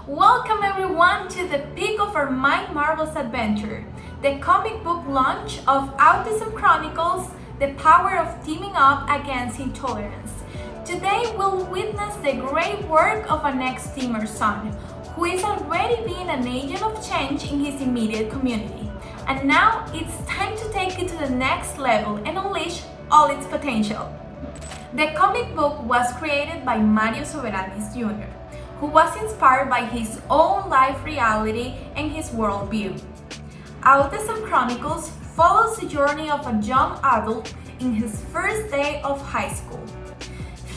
Welcome everyone to the peak of our Mind Marvel's adventure, the comic book launch of Autism Chronicles, the power of teaming up against intolerance. Today we'll witness the great work of an ex-teamer son, who is already being an agent of change in his immediate community. And now it's time to take it to the next level and unleash all its potential. The comic book was created by Mario Soberanis Jr., who was inspired by his own life reality and his worldview. Autism Chronicles follows the journey of a young adult in his first day of high school.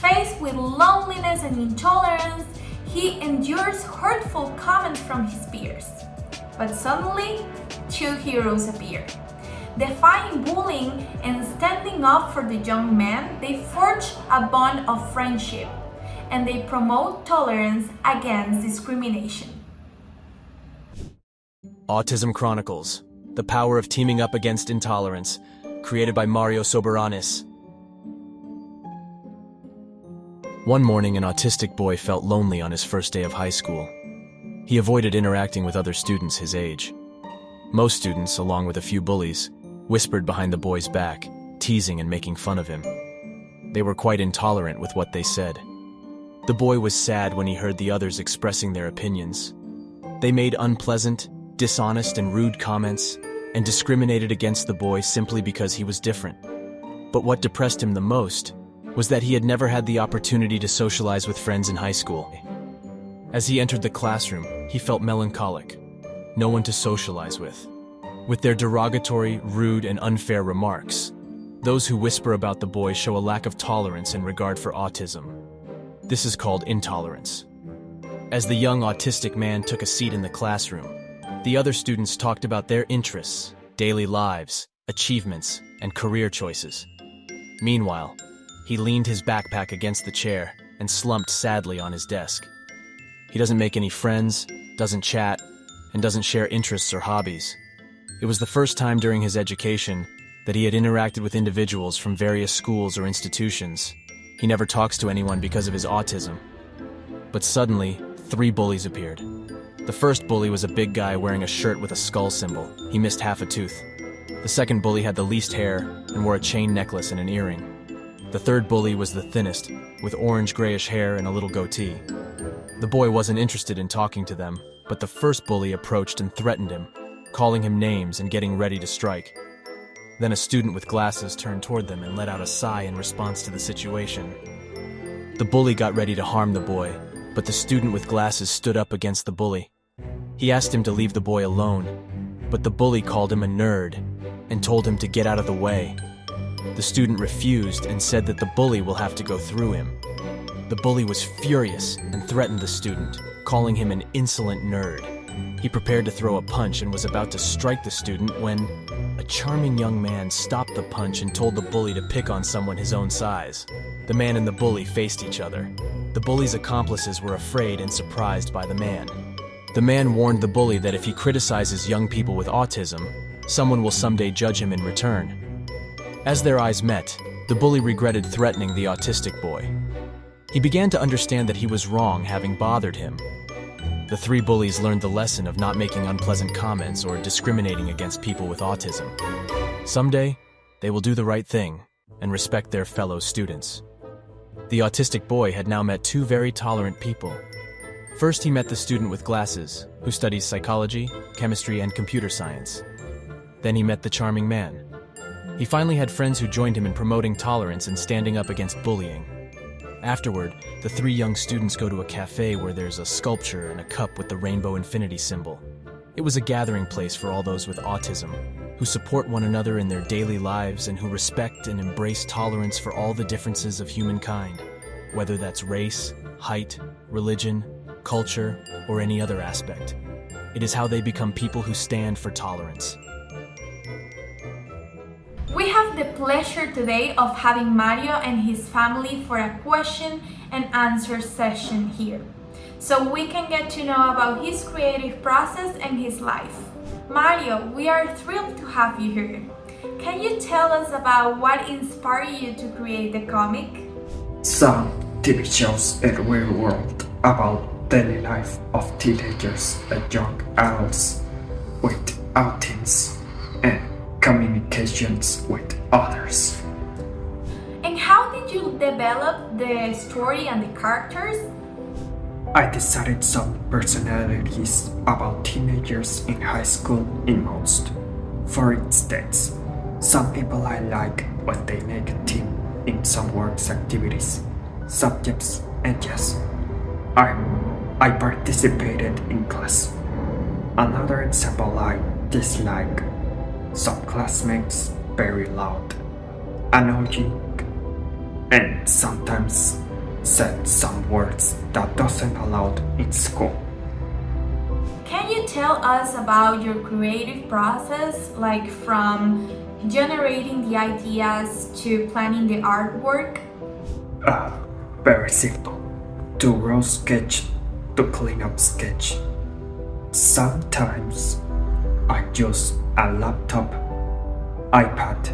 Faced with loneliness and intolerance, he endures hurtful comments from his peers. But suddenly, two heroes appear. Defying bullying and standing up for the young man, they forge a bond of friendship, and they promote tolerance against discrimination. Autism Chronicles, the power of teaming up against intolerance, created by Mario Soberanis. One morning, an autistic boy felt lonely on his first day of high school. He avoided interacting with other students his age. Most students, along with a few bullies, whispered behind the boy's back, teasing and making fun of him. They were quite intolerant with what they said. The boy was sad when he heard the others expressing their opinions. They made unpleasant, dishonest, and rude comments and discriminated against the boy simply because he was different. But what depressed him the most was that he had never had the opportunity to socialize with friends in high school. As he entered the classroom, he felt melancholic, no one to socialize with. With their derogatory, rude, and unfair remarks, those who whisper about the boy show a lack of tolerance and regard for autism. This is called intolerance. As the young autistic man took a seat in the classroom, the other students talked about their interests, daily lives, achievements, and career choices. Meanwhile, he leaned his backpack against the chair and slumped sadly on his desk. He doesn't make any friends, doesn't chat, and doesn't share interests or hobbies. It was the first time during his education that he had interacted with individuals from various schools or institutions. He never talks to anyone because of his autism. But suddenly, 3 bullies appeared. The first bully was a big guy wearing a shirt with a skull symbol. He missed half a tooth. The second bully had the least hair and wore a chain necklace and an earring. The third bully was the thinnest, with orange-grayish hair and a little goatee. The boy wasn't interested in talking to them, but the first bully approached and threatened him, calling him names and getting ready to strike. Then a student with glasses turned toward them and let out a sigh in response to the situation. The bully got ready to harm the boy, but the student with glasses stood up against the bully. He asked him to leave the boy alone, but the bully called him a nerd and told him to get out of the way. The student refused and said that the bully will have to go through him. The bully was furious and threatened the student, calling him an insolent nerd. He prepared to throw a punch and was about to strike the student when a charming young man stopped the punch and told the bully to pick on someone his own size. The man and the bully faced each other. The bully's accomplices were afraid and surprised by the man. The man warned the bully that if he criticizes young people with autism, someone will someday judge him in return. As their eyes met, the bully regretted threatening the autistic boy. He began to understand that he was wrong having bothered him. The 3 bullies learned the lesson of not making unpleasant comments or discriminating against people with autism. Someday, they will do the right thing and respect their fellow students. The autistic boy had now met 2 very tolerant people. First, he met the student with glasses, who studies psychology, chemistry, and computer science. Then he met the charming man. He finally had friends who joined him in promoting tolerance and standing up against bullying. Afterward, the 3 young students go to a cafe where there's a sculpture and a cup with the rainbow infinity symbol. It was a gathering place for all those with autism, who support one another in their daily lives and who respect and embrace tolerance for all the differences of humankind, whether that's race, height, religion, culture, or any other aspect. It is how they become people who stand for tolerance. We have the pleasure today of having Mario and his family for a question and answer session here, so we can get to know about his creative process and his life. Mario, we are thrilled to have you here. Can you tell us about what inspired you to create the comic? Some TV shows in the real world about daily life of teenagers and young adults with autism and communications with others. And how did you develop the story and the characters? I decided some personalities about teenagers in high school in most. For instance, some people I like when they make a team in some works activities, subjects, and yes, I participated in class. Another example I dislike some classmates very loud, annoying, and sometimes said some words that doesn't allowed in school. Can you tell us about your creative process, like from generating the ideas to planning the artwork? Very simple. To raw sketch to clean up sketch. Sometimes I use a laptop, iPad,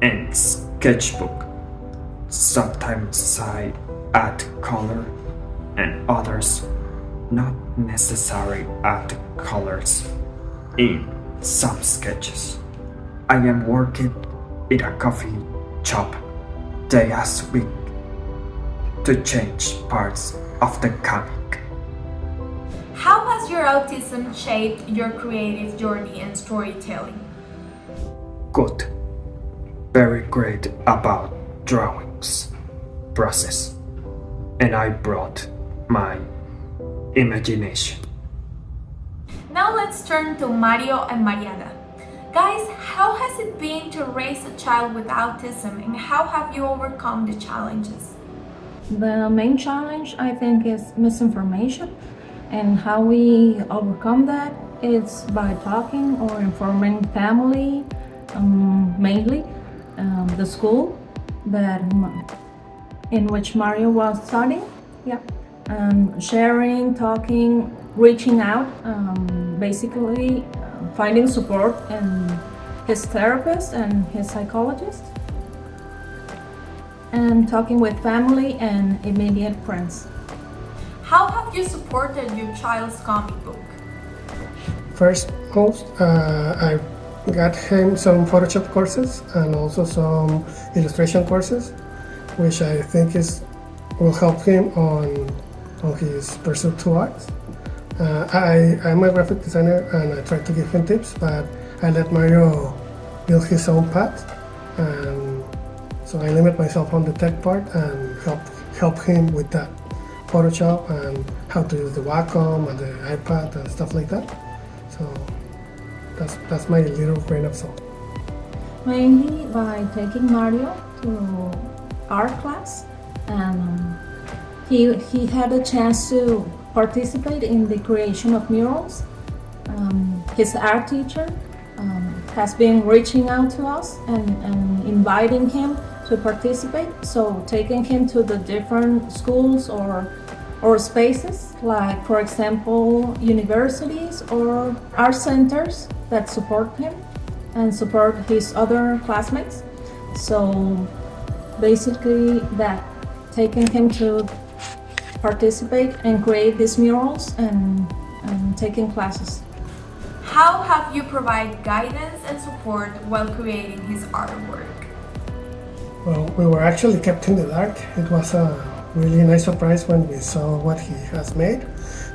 and sketchbook. Sometimes I add color and others not necessary add colors in some sketches. I am working in a coffee shop. They asked me to change parts of the comic. How has your autism shaped your creative journey and storytelling? Good. Very great about drawings process. And I brought my imagination. Now let's turn to Mario and Mariana. Guys, how has it been to raise a child with autism and how have you overcome the challenges? The main challenge, I think, is misinformation, and how we overcome that is by talking or informing family, mainly the school that in which Mario was studying. Yeah, sharing, talking, reaching out, basically finding support in his therapist and his psychologist, and talking with family and immediate friends. How have you supported your child's comic book? First, I got him some Photoshop courses and also some illustration courses, which I think will help him on his pursuit to art. I'm a graphic designer and I try to give him tips, but I let Mario build his own path, and so I limit myself on the tech part and help him with that Photoshop and how to use the Wacom and the iPad and stuff like that. So that's my little grain of salt. Mainly by taking Mario to art class, and he had a chance to participate in the creation of murals. His art teacher has been reaching out to us and inviting him to participate. So taking him to the different schools or spaces, like for example universities or art centers that support him and support his other classmates. So basically that, taking him to participate and create these murals and taking classes. How have you provided guidance and support while creating his artwork? Well, we were actually kept in the dark. It was a really nice surprise when we saw what he has made.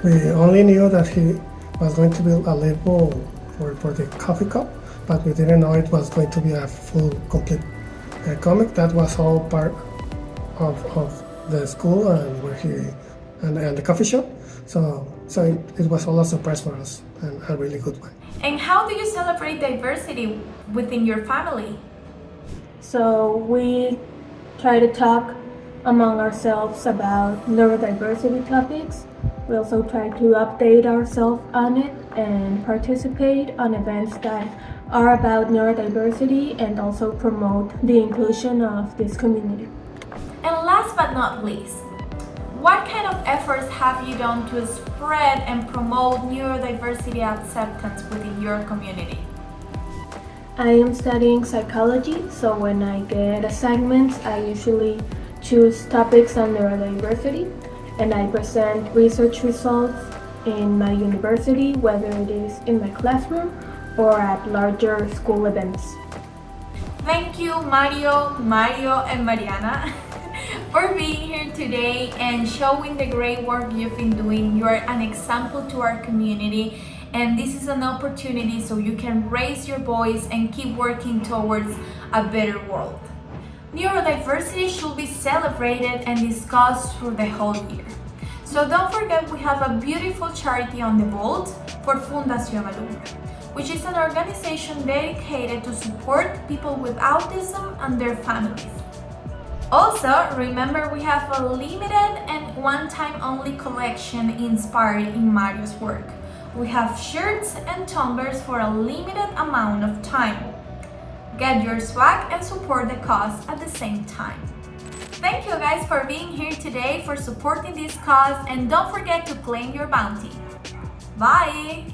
We only knew that he was going to build a label for the coffee cup, but we didn't know it was going to be a full, complete comic. That was all part of the school and where and the coffee shop. So it was all a surprise for us, and a really good one. And how do you celebrate diversity within your family? So we try to talk among ourselves about neurodiversity topics. We also try to update ourselves on it and participate on events that are about neurodiversity and also promote the inclusion of this community. And last but not least, what kind of efforts have you done to spread and promote neurodiversity acceptance within your community? I am studying psychology, so when I get assignments, I usually choose topics on neurodiversity, and I present research results in my university, whether it is in my classroom or at larger school events. Thank you, Mario, and Mariana, for being here today and showing the great work you've been doing. You are an example to our community, and this is an opportunity so you can raise your voice and keep working towards a better world. Neurodiversity should be celebrated and discussed through the whole year. So don't forget, we have a beautiful charity on the vault for Fundación Alumna, which is an organization dedicated to support people with autism and their families. Also, remember we have a limited and one-time only collection inspired in Mario's work. We have shirts and tumblers for a limited amount of time. Get your swag and support the cause at the same time. Thank you guys for being here today, for supporting this cause, and don't forget to claim your bounty. Bye!